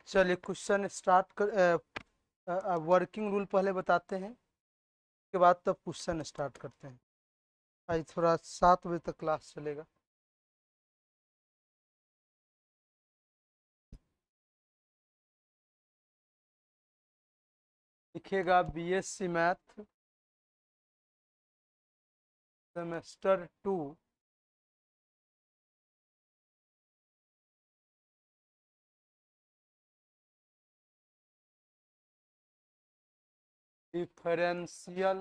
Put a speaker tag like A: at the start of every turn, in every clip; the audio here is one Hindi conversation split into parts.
A: चलिए क्वेश्चन स्टार्ट कर। वर्किंग रूल पहले बताते हैं, उसके बाद तब क्वेश्चन स्टार्ट करते हैं। आज थोड़ा 7 बजे तक क्लास चलेगा। लिखिएगा BSc math semester 2 differential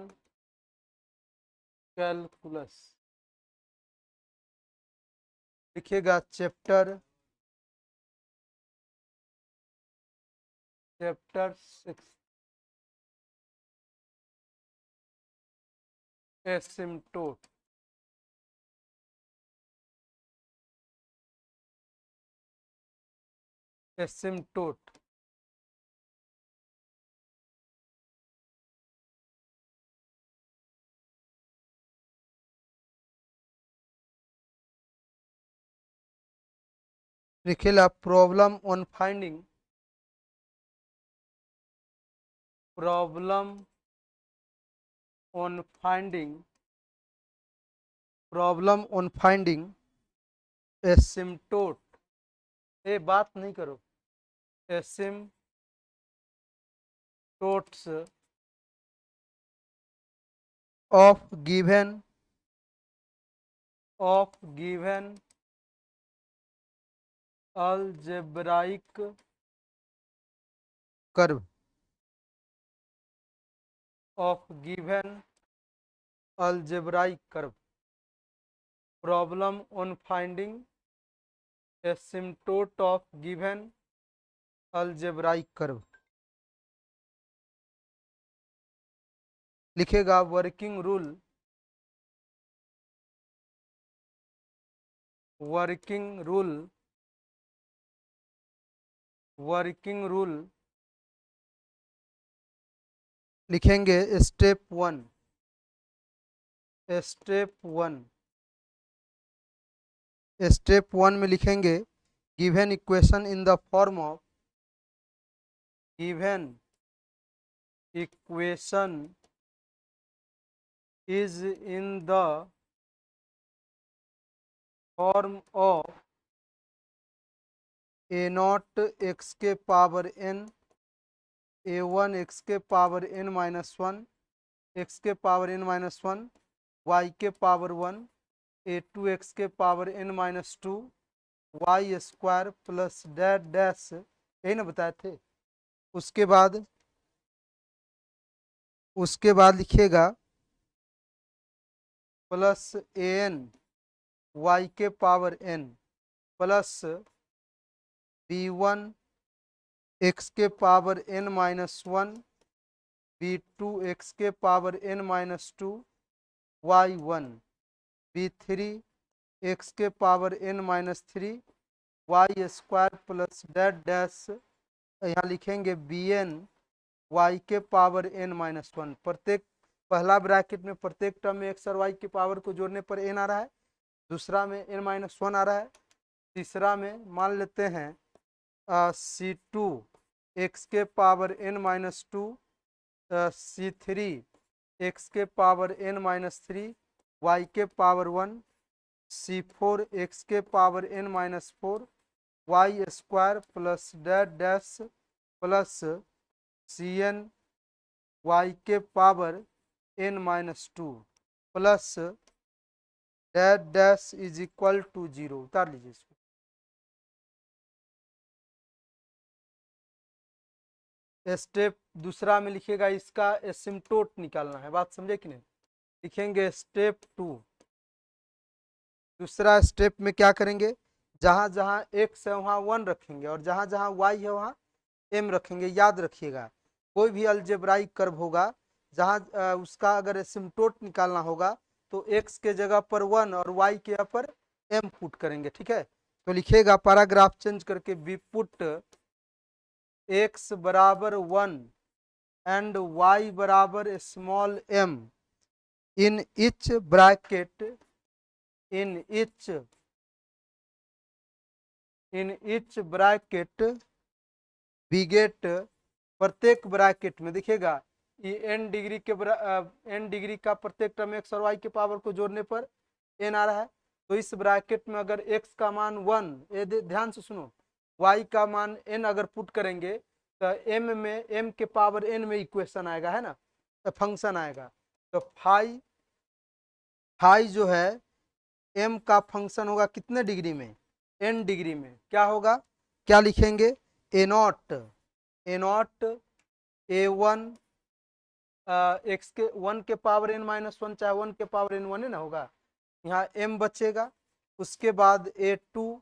A: calculus. लिखिएगा चैप्टर 6 एसिम्टोट। एसिम्टोट लिखिएगा problem on finding problem on finding problem on finding asymptote. ये बात नहीं करो। Asymptotes of given algebraic curve of given algebraic curve. Problem on finding asymptote of given algebraic curve. लिखेगा working rule working rule working rule लिखेंगे स्टेप 1 स्टेप 1 में लिखेंगे given equation in the form of given equation is in the form of a naught x के पावर एन a1 एक्स के पावर n माइनस 1 एक्स के पावर n माइनस 1 वाई के पावर 1 a2 एक्स के power n minus 2 y square plus dash dash, यही ना बताए थे। उसके बाद लिखिएगा प्लस an वाई के power n plus b1 x के power n minus 1 b2 x के power n minus 2 y1 b3 x के power n minus 3 y square plus dash dash, यहाँ लिखेंगे bn वाई के पावर n माइनस 1। प्रत्येक पहला ब्रैकेट में प्रत्येक टर्म में एक्स और वाई की पावर को जोड़ने पर n आ रहा है, दूसरा में n माइनस 1 आ रहा है, तीसरा में मान लेते हैं c2 एक्स के power n minus 2 c3 x के पावर n माइनस 3 वाई के पावर 1 c4 एक्स के power n minus 4 y square plus dash dash plus cn y के power n minus 2 plus dash dash is equal to 0। उतार लीजिए इसको। स्टेप दूसरा में लिखिएगा इसका एसिम्टोट निकालना है, बात समझे कि नहीं। लिखेंगे स्टेप 2। दूसरा स्टेप में क्या करेंगे, जहां जहां x है वहां 1 रखेंगे और जहां जहां y है वहां m रखेंगे। याद रखिएगा कोई भी अलजेब्राइक कर्व होगा जहां उसका अगर एसिम्टोट निकालना होगा तो x के जगह पर 1 और y के जगह पर m पुट करेंगे, ठीक है। तो लिखिएगा पैराग्राफ चेंज करके वी पुट x बराबर 1 एंड y बराबर small m in each bracket in each bracket we get, प्रत्येक ब्रैकेट में दिखेगा ये n डिग्री के n डिग्री का प्रत्येक टर्म x और y के पावर को जोड़ने पर n आ रहा है। तो इस ब्रैकेट में अगर x का मान 1, ये ध्यान से सुनो, y का मान n अगर पुट करेंगे तो m में m के पावर n में इक्वेशन आएगा, है ना, तो फंक्शन आएगा। तो फाई जो है m का फंक्शन होगा कितने डिग्री में, n डिग्री में। क्या होगा, क्या लिखेंगे, a नॉट a1 x के 1 के पावर n-1, चाहे 1 के पावर n 1 है ना होगा, यहाँ m बचेगा। उसके बाद a2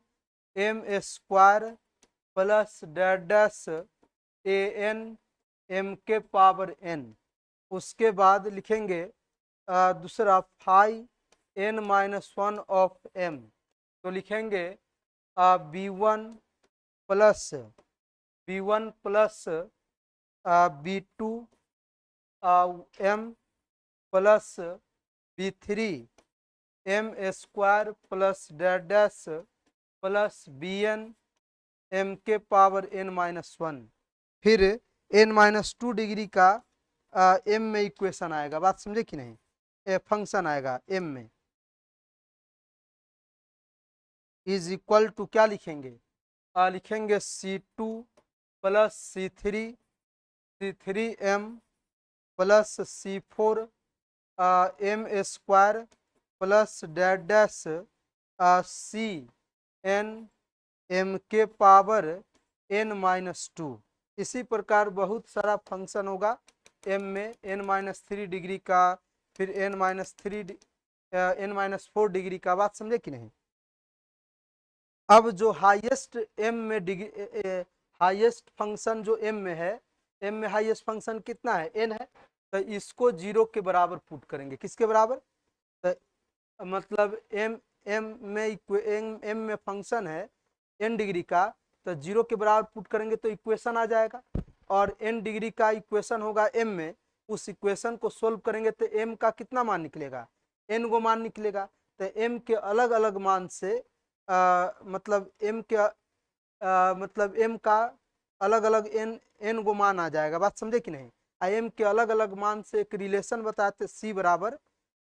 A: m square plus dash an m के पावर n। उसके बाद लिखेंगे दूसरा फाई n-1 ऑफ m, तो लिखेंगे b1 plus b2 m plus b3 m square plus dash plus bn m के पावर n-1। फिर n-2 डिग्री का m में इक्वेशन आएगा, बात समझे कि नहीं, फंक्शन आएगा m में, इज इक्वल टू क्या लिखेंगे, लिखेंगे c2 plus c3 m plus c4 m square plus dash c n m के पावर n-2। इसी प्रकार बहुत सारा फंक्शन होगा m में, n-3 डिग्री का, फिर n-4 डिग्री का, बात समझे कि नहीं। अब जो हाईएस्ट m में डिग्री, हाईएस्ट फंक्शन जो m में है, m में हाईएस्ट फंक्शन कितना है, n है, तो इसको 0 के बराबर पुट करेंगे, किसके बराबर, तो मतलब m में फंक्शन है n डिग्री का, तो 0 के बराबर पुट करेंगे तो इक्वेशन आ जाएगा। और n डिग्री का इक्वेशन होगा m में, उस इक्वेशन को सोल्व करेंगे तो m का कितना मान निकलेगा, n गो मान निकलेगा। तो m के अलग अलग मान से मतलब m का अलग अलग n गो मान आ जाएगा, बात समझे कि नहीं। m के अलग अलग मान से एक रिलेशन बताते c बराबर,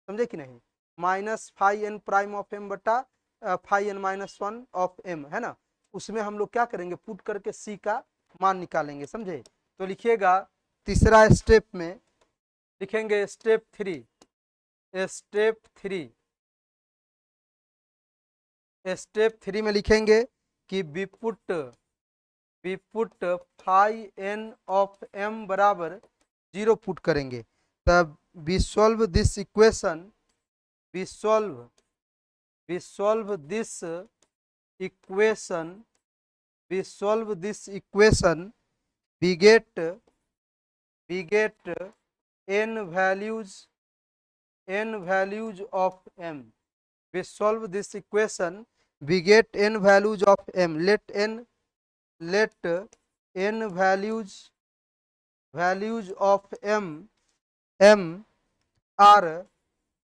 A: समझे कि नहीं, minus phi n prime of m बटा फाई n-1 ऑफ m, है ना। उसमें हम लोग क्या करेंगे, पुट करके c का मान निकालेंगे, समझे। तो लिखिएगा तीसरा स्टेप में, लिखेंगे स्टेप थ्री में लिखेंगे कि we put phi n of m बराबर 0 पुट करेंगे। तब we solve this equation, we solve this equation, we get n values of m. We solve this equation, we get n values of m. Let n values of m are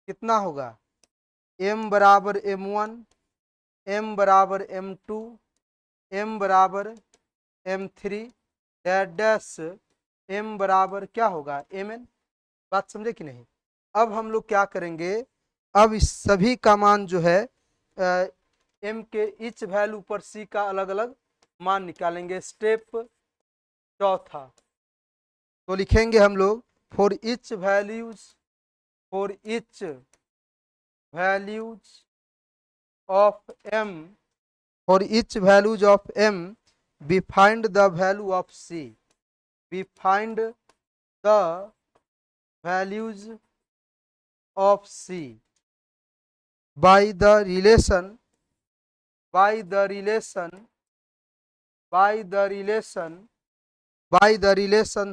A: कितना होगा, m बराबर m1, m बराबर m2, m बराबर m3 डैश m बराबर क्या होगा mn, बात समझे कि नहीं। अब हम लोग क्या करेंगे, अब इस सभी का मान जो है m के ईच वैल्यू पर c का अलग अलग मान निकालेंगे। स्टेप चौथा, तो लिखेंगे हम लोग for each values of m, for each values of m we find the value of c, we find the values of c by the relation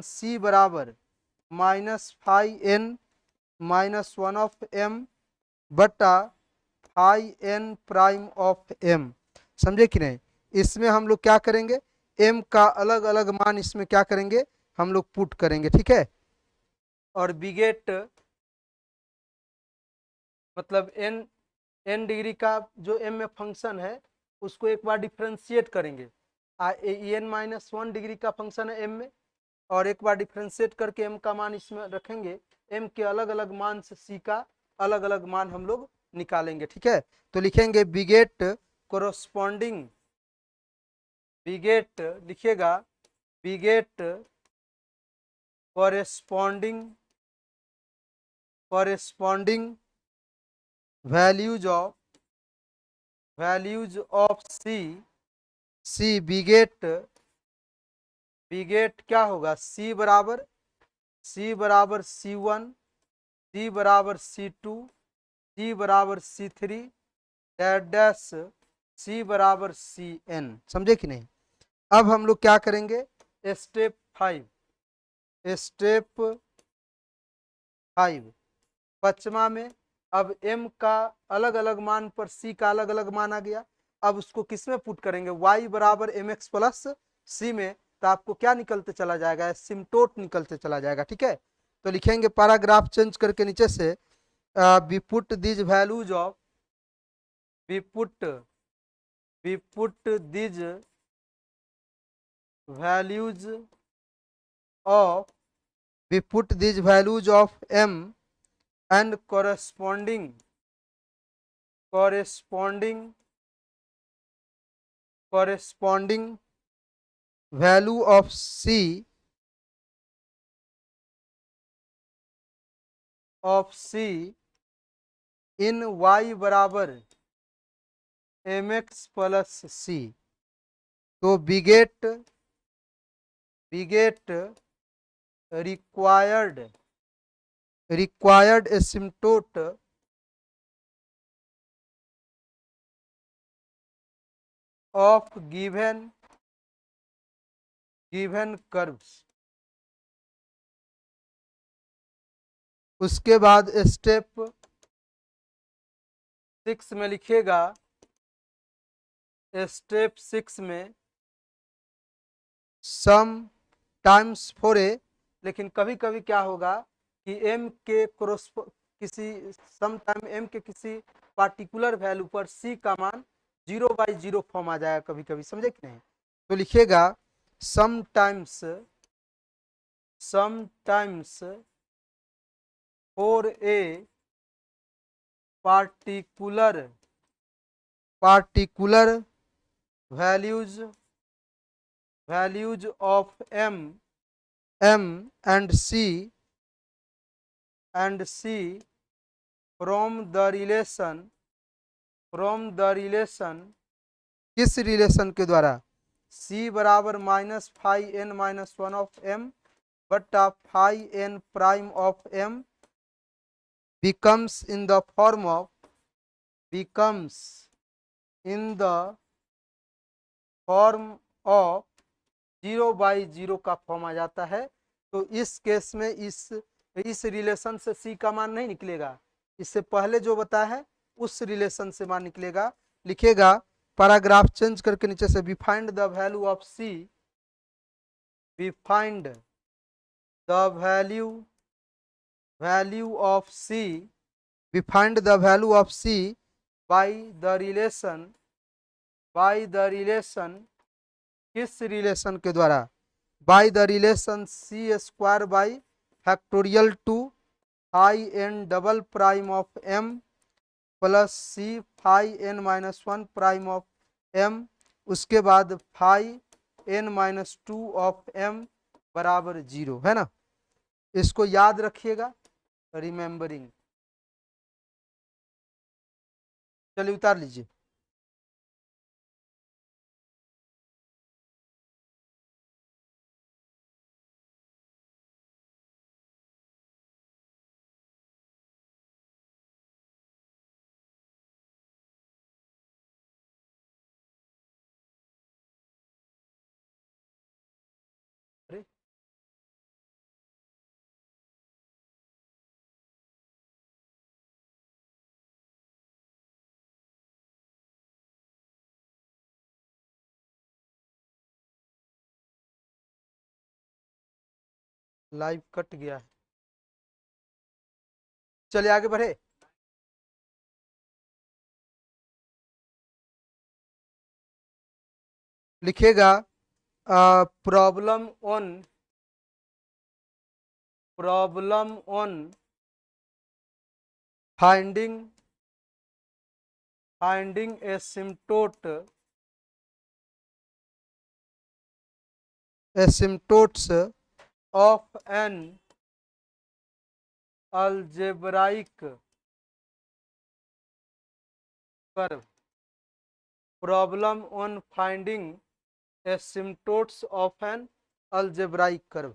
A: c बराबर minus phi n-1 of m बटा phi n prime of m, समझे कि नहीं। इसमें हम लोग क्या करेंगे, m का अलग अलग मान इसमें क्या करेंगे, हम लोग पुट करेंगे, ठीक है। और बिगेट मतलब n डिग्री का जो m में फंक्शन है उसको एक बार डिफ्रेंशिएट करेंगे, एन माइनस 1 डिग्री का फंक्शन है एम में, और एक बार डिफ्रेंशिएट करके एम का मान इसमें रखेंगे, एम के अलग अलग मान से सी का अलग अलग मान हम लोग निकालेंगे। ठीक है, तो लिखेंगे बिगेट कोरोस्पॉन्डिंग, बिगेट लिखिएगा बिगेट कॉरेस्पॉन्डिंग वैल्यूज ऑफ सी बिगेट क्या होगा, सी बराबर C1, डी बराबर C2, डी बराबर C3, डैश सी बराबर CN। समझे कि नहीं? अब हम लोग क्या करेंगे, स्टेप 5, पचमा में अब m का अलग अलग मान पर c का अलग अलग मान आ गया। अब उसको किस में पुट करेंगे, y बराबर mx प्लस c में, तो आपको क्या निकलते चला जाएगा, सिमटोट निकलते चला जाएगा। ठीक है, तो लिखेंगे पैराग्राफ चेंज करके नीचे से we put this values of we put this values of we put these values of m and corresponding value of c in y बराबर mx प्लस c। तो बिगेट required asymptote of given curves। उसके बाद स्टेप 6 में लिखिएगा, स्टेप 6 में सम टाइम्स फॉर ए, लेकिन कभी कभी क्या होगा कि m के किसी सम टाइम m के किसी पार्टिकुलर वैल्यू पर c का मान 0/0 फॉर्म आ जाएगा कभी कभी। समझे कि नहीं? तो लिखिएगा some times for a particular values of m and c from the relation किस रिलेशन के द्वारा, c बराबर minus five n minus 1 of m बटा five n prime of m becomes in the form of 0/0 का फॉर्म आ जाता है। तो इस केस में इस रिलेशन से c का मान नहीं निकलेगा, इससे पहले जो बताया है उस रिलेशन से मान निकलेगा। लिखेगा पैराग्राफ चेंज करके नीचे से we find the value of c, we find the value of c, we find the value of c by the relation किस रिलेशन के द्वारा, by the relation c square by factorial two five n double prime of m plus c five n minus 1 prime of m, उसके बाद five n minus 2 of m बराबर 0 है ना। इसको याद रखिएगा, रिमेंबरिंग। चलिए उतार लीजिए। लाइव कट गया है, चलिए आगे बढ़े। लिखेगा problem on finding asymptotes of an algebraic curve. Problem on finding asymptotes of an algebraic curve.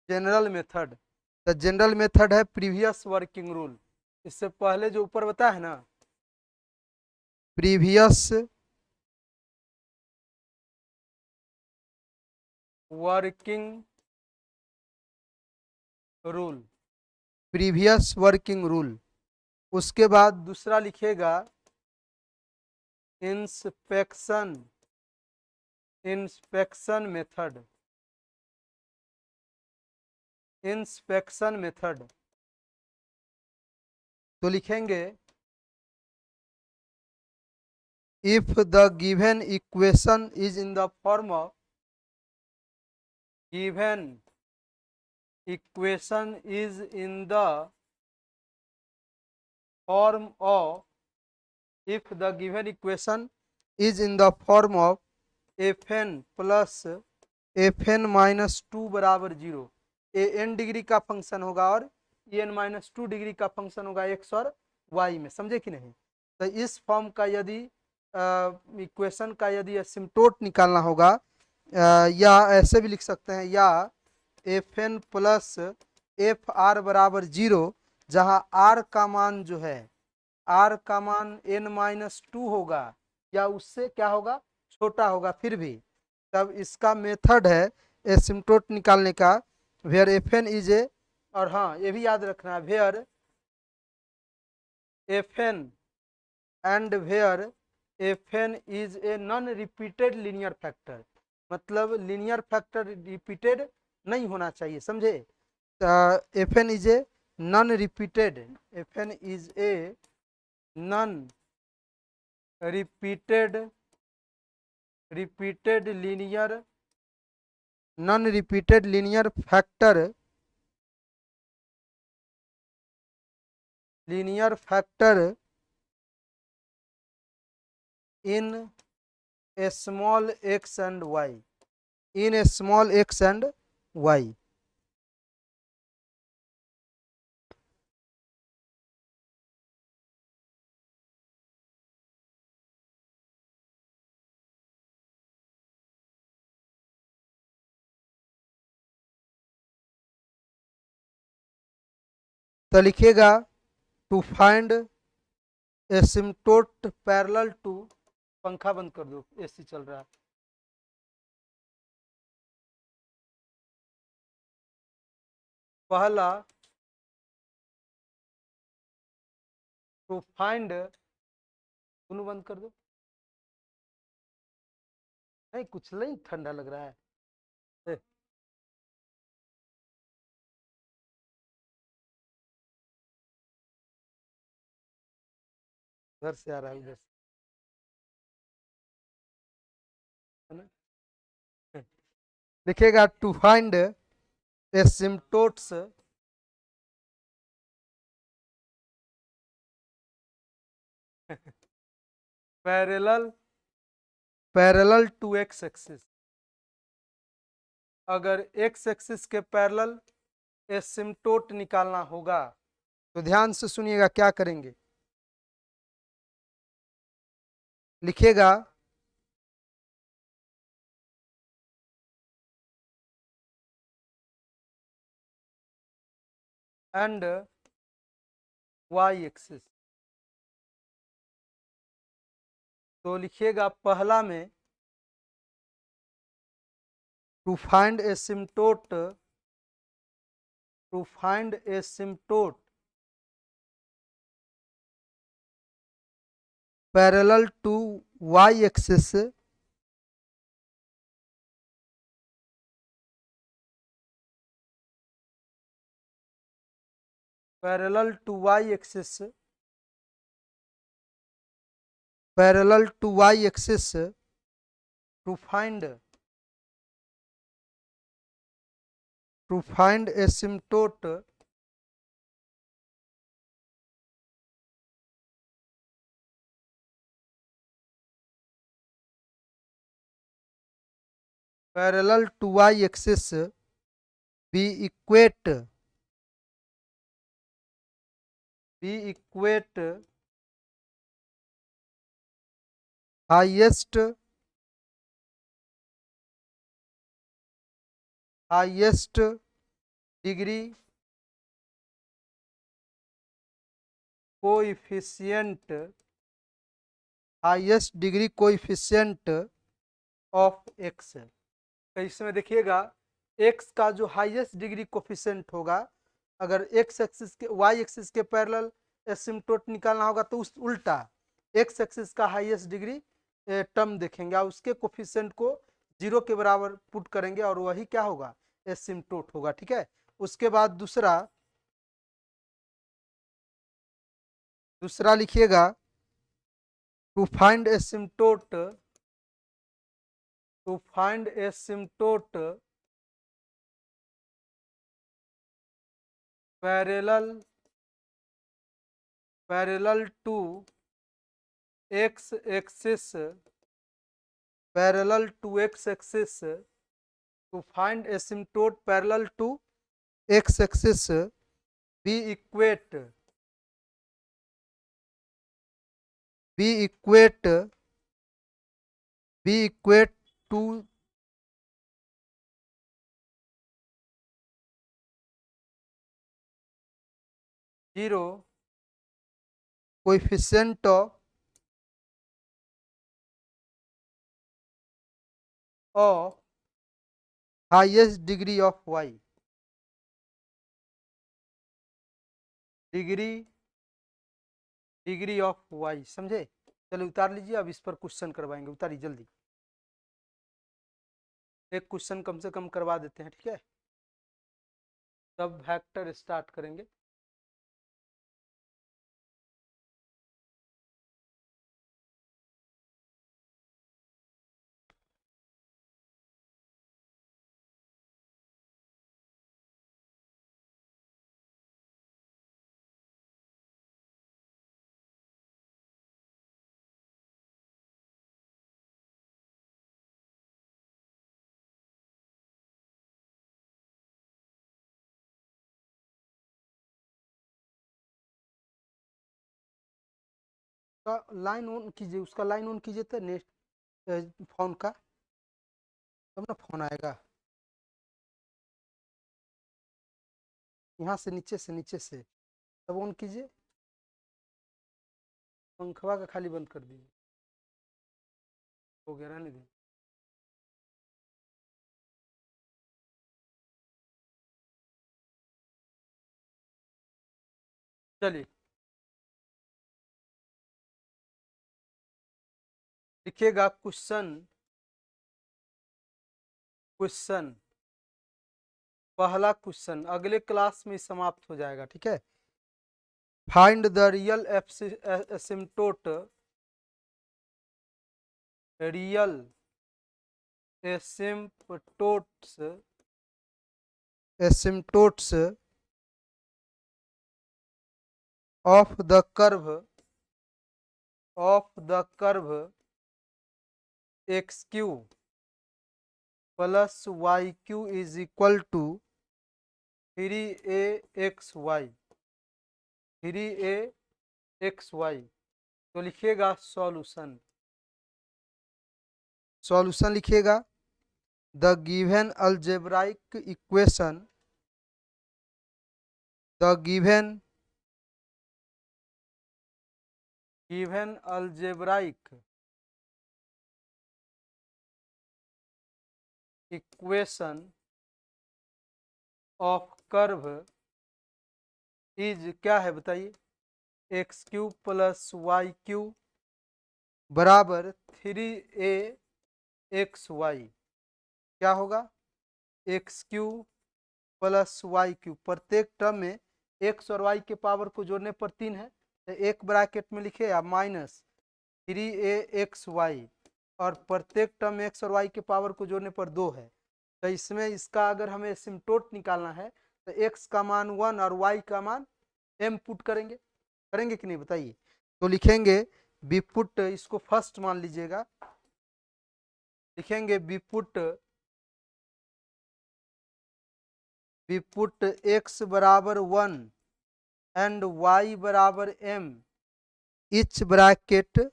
A: General method, the general method है प्रीवियस वर्किंग रूल। इससे पहले जो ऊपर बताया है ना, previous working rule, previous working rule. उसके बाद दूसरा लिखेगा इंस्पेक्शन मेथड, इंस्पेक्शन मेथड। तो लिखेंगे if the given equation is in the form of, given equation is in the form of, if the given equation is in the form of fn plus fn minus 2 बराबर 0, ए n डिग्री का फंक्शन होगा और en माइनस 2 डिग्री का फंक्शन होगा x और y में, समझे कि नहीं। तो इस फॉर्म का यदि इक्वेशन का यदि एसिम्प्टोट निकालना होगा, या ऐसे भी लिख सकते हैं, या f n plus f r बराबर 0, जहाँ आर का मान जो है, आर का मान n माइनस 2 होगा या उससे क्या होगा, छोटा होगा, फिर भी तब इसका मेथड है एसिम्प्टोट निकालने का, where f n is a, और हाँ ये भी याद रखना है, where f n and where f n is a non repeated linear factor, मतलब लीनियर फैक्टर रिपीटेड नहीं होना चाहिए, समझे। F n is a non repeated, f n is a non repeated linear, non repeated linear factor, linear factor in small x and y, in small x and y. तो लिखिएगा to find asymptote parallel to, पंखा बंद कर दो एसी चल रहा है, पहला टू फाइंड, दोनों बंद कर दो, नहीं कुछ नहीं ठंडा लग रहा है। उधर से आ रहा है, उधर से, है ना। लिखेगा to find asymptotes parallel parallel to x axis. अगर एक्स एक्सिस के पैरेलल एसिम्टोट निकालना होगा तो ध्यान से सुनिएगा क्या करेंगे। लिखेगा एंड वाई एक्सिस। तो लिखिएगा पहला में to find asymptote parallel to y axis, parallel to y axis, parallel to y axis to find asymptote parallel to y axis be equate highest degree coefficient of x. तो इसमें देखिएगा एक्स का जो हाईएस्ट डिग्री कोफिशिएंट होगा, अगर एक्स एक्सिस के वाई एक्सिस के पैरेलल एसिम्टोट निकालना होगा तो उस उल्टा एक्स एक्सिस का हाईएस्ट डिग्री टर्म देखेंगे और उसके कोफिशिएंट को 0 के बराबर पुट करेंगे और वही क्या होगा, एसिम्टोट होगा। ठीक है। उसके बाद दूसरा लिखिएगा to find asymptote parallel to x axis to find asymptote parallel to x axis be equate to 0 coefficient of highest degree of y. Degree of y समझे। चलिए उतार लीजिए, अब इस पर क्वेश्चन करवाएंगे। उतारिए जल्दी, एक क्वेश्चन कम से कम करवा देते हैं। ठीक है, तब वेक्टर स्टार्ट करेंगे। का लाइन ऑन कीजिए, उसका लाइन ऑन कीजिए तो नेट फोन का, तब ना फोन आएगा। यहाँ से नीचे से तब ऑन कीजिए, पंखवा का खाली बंद कर दीजिए। हो गया, रहने दीजिए। चलिए लिखिएगा क्वेश्चन पहला क्वेश्चन अगले क्लास में समाप्त हो जाएगा। ठीक है, find the real asymptote, real asymptotes, asymptotes of the curve, of the curve x cube plus y cube is equal to 3axy, 3axy। तो लिखिएगा सॉल्यूशन, सॉल्यूशन लिखिएगा the given algebraic equation, the given algebraic equation of curve is क्या है बताइए, x cube plus y cube बराबर 3axy। क्या होगा, x cube plus y cube, प्रत्येक टर्म में एक्स और वाई के पावर को जोड़ने पर 3 है, तो एक ब्रैकेट में लिखे आप -3axy, और प्रत्येक टर्म में एक्स और वाई के पावर को जोड़ने पर 2 है। तो इसमें इसका अगर हमें एसिम्टोट निकालना है तो एक्स का मान 1 और वाई का मान m पुट करेंगे, करेंगे कि नहीं बताइए। तो लिखेंगे बी पुट, इसको फर्स्ट मान लीजिएगा, लिखेंगे बी पुट x बराबर 1 एंड y बराबर m, each bracket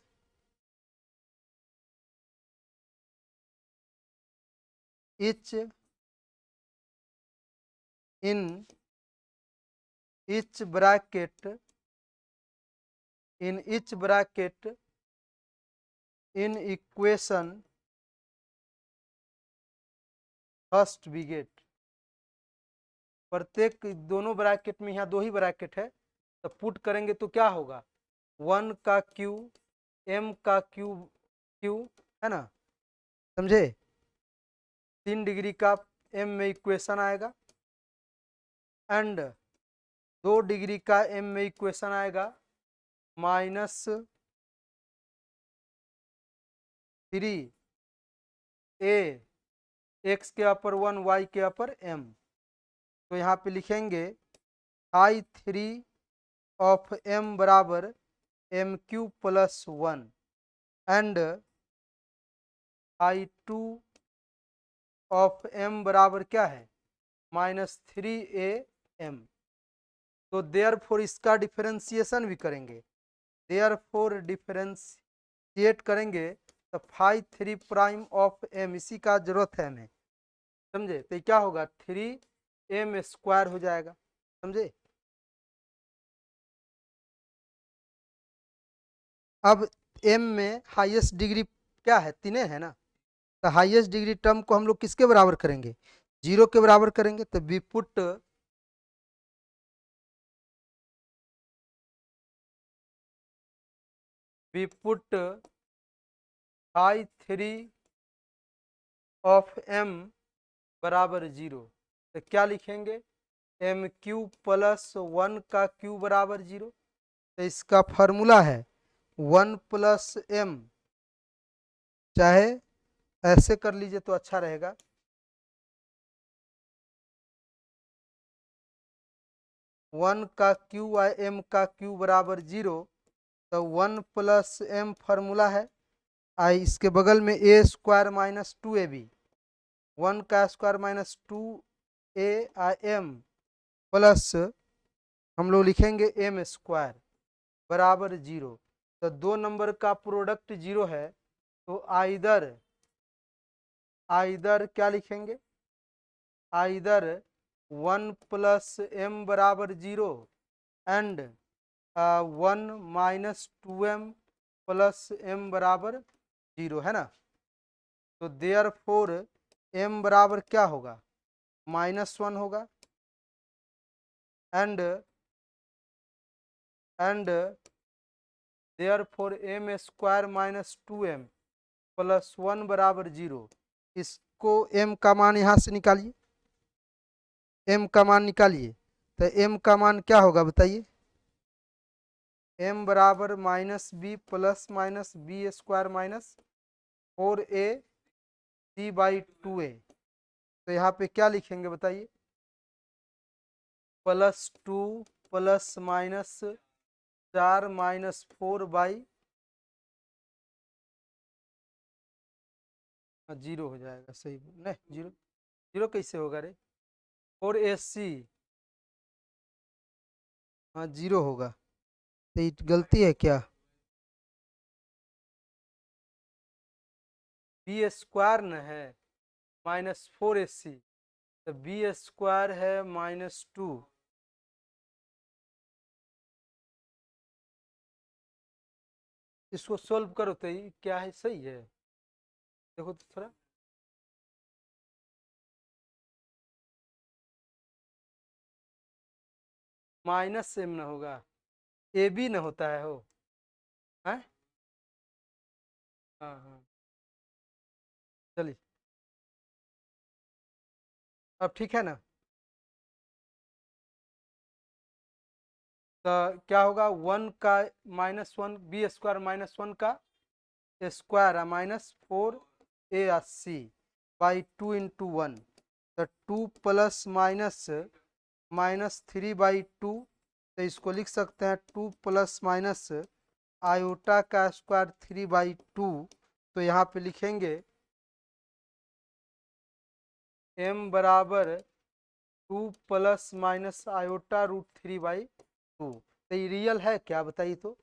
A: each in each bracket in each bracket in equation first we get. प्रत्येक दोनों ब्रैकेट में यहाँ 2 ही ब्रैकेट है, तो पुट करेंगे तो क्या होगा, 1 का क्यू m का क्यू क्यू, है ना, समझे, 3 डिग्री का m में इक्वेशन आएगा एंड 2 डिग्री का m में इक्वेशन आएगा -3a x के अपर 1 y के अपर m। तो यहाँ पे लिखेंगे I3 ऑफ m बराबर mq plus 1 and I2 of m बराबर क्या है -3am। तो देयरफॉर इसका डिफरेंशिएशन भी करेंगे, देयरफॉर डिफरेंशिएट करेंगे तो 3 प्राइम ऑफ m, इसी का जरूरत है हमें, समझे। तो क्या होगा 3m स्क्वायर हो जाएगा, समझे। अब m में हाईएस्ट डिग्री क्या है, 3 है ना, तो हाईएस्ट डिग्री टर्म को हम लोग किसके बराबर करेंगे, 0 के बराबर करेंगे। तो we put I3 of m बराबर 0, तो क्या लिखेंगे एम क्यू प्लस 1 का क्यू बराबर 0। तो इसका फॉर्मूला है 1 प्लस m, चाहे ऐसे कर लीजिए तो अच्छा रहेगा, 1 का क्यू और m का क्यू बराबर 0। तो 1 प्लस m फॉर्मूला है, आई इसके बगल में a स्क्वायर माइनस 2ab, 1 का स्क्वायर माइनस 2am प्लस हम लोग लिखेंगे m स्क्वायर बराबर 0। तो 2 नंबर का प्रोडक्ट 0 है, तो आइदर क्या लिखेंगे, आइदर 1 प्लस m बराबर 0 and 1 minus 2m plus m बराबर 0, है ना। तो देयरफॉर m बराबर क्या होगा -1 होगा and therefore m square minus 2m plus 1 बराबर 0। इसको m का मान यहाँ से निकालिए, m का मान निकालिए, तो m का मान क्या होगा बताइए, m बराबर minus b plus minus b square minus 4ac/2a। तो यहाँ पे क्या लिखेंगे बताइए, +2 प्लस माइनस 4 माइनस 4/, 0 हो जाएगा, सही नहीं, 0 0 कैसे होगा रे, 4ac, हाँ 0 होगा, तो ये गलती है क्या, बी स्क्वायर न है -4ac, तो बी स्क्वायर है -2, इसको सोल्व करो तो ये क्या है, सही है, देखो तो थोड़ा, माइनस से न होगा, ए बी न होता है हो, है, हाँ हाँ, चलिए अब ठीक है ना। तो क्या होगा, 1 का -1 बी स्क्वायर -1 का स्क्वायर -4ac/2 × 1, तो 2 प्लस माइनस -3/2, तो इसको लिख सकते हैं 2 प्लस माइनस आयोटा का स्क्वायर 3/2, तो यहाँ पे लिखेंगे m बराबर 2 प्लस माइनस आयोटा √3/2। तो ये रियल है क्या बताइए, तो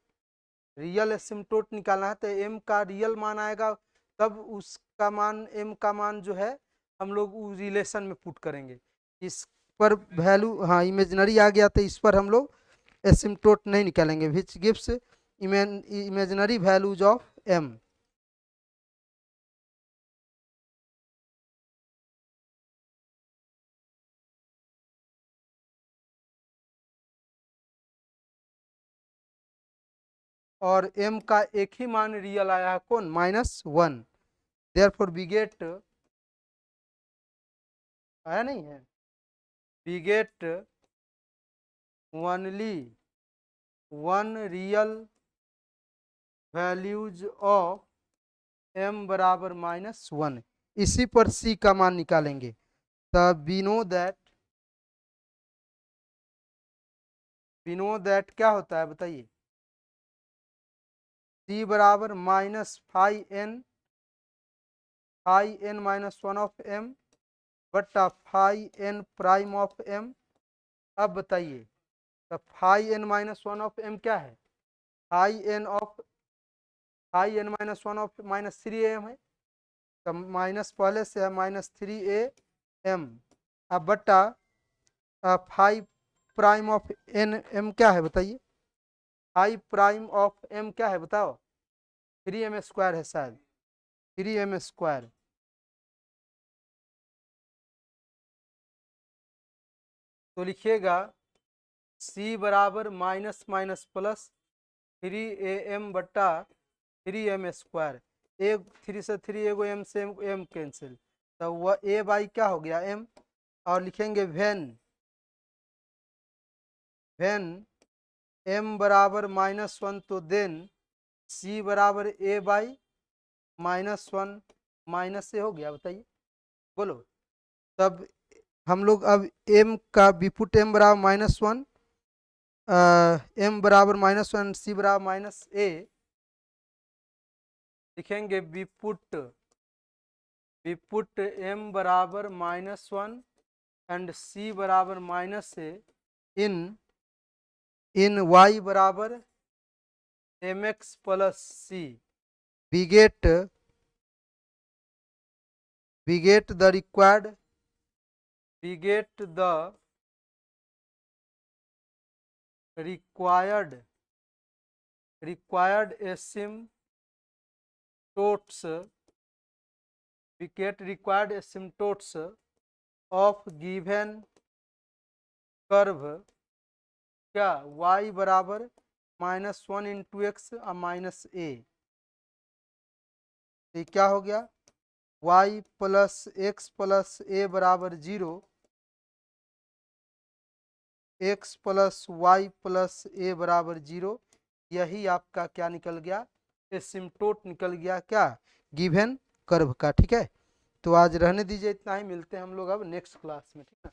A: रियल एसिम्टोट निकालना है, तो m का रियल मान आएगा, तब उसका मान m का मान जो है हम लोग उस रिलेशन में पुट करेंगे, इस पर वैल्यू, हाँ इमेजिनरी आ गया, तो इस पर हम लोग एसिम्टोट नहीं निकालेंगे, which gives imaginary values of m। और m का एक ही मान रियल आया है, कौन, -1, देयरफॉर वी गेट, आया नहीं है, we get only 1 real values of m बराबर -1, इसी पर c का मान निकालेंगे, तब वी नो दैट क्या होता है बताइए, c बराबर -n ऑफ m बटा n प्राइम ऑफ m। अब बताइए, तो n-1 ऑफ m क्या है, n-1 ऑफ -3am है, तो माइनस पहले से है -3am, अब बटा 5 प्राइम ऑफ n m क्या है बताइए, 5 प्राइम ऑफ m क्या है बताओ, 3m² है शायद, 3m², तो लिखिएगा c बराबर माइनस माइनस प्लस 3am बटा 3m², एक 3 से 3, एगो m से m कैंसिल, तो वह a/, क्या हो गया m, और लिखेंगे वेन m बराबर -1, तो देन c बराबर a/-1 माइनस से हो गया, बताइए बोलो, तब हम लोग अब m का विपुट m बराबर -1, m बराबर -1, c बराबर -a, लिखेंगे विपुट m बराबर -1 एंड c बराबर -a इन y बराबर mx plus c, we get the required asymptotes, of given curve, क्या y बराबर -1 × x -a, ये क्या हो गया, y plus x plus a बराबर 0, x plus y plus a बराबर 0, यही आपका क्या निकल गया, एसिम्पटोट निकल गया क्या, गिवन कर्व का। ठीक है, तो आज रहने दीजिए इतना ही, मिलते हैं हम लोग अब नेक्स्ट क्लास में। ठीक है।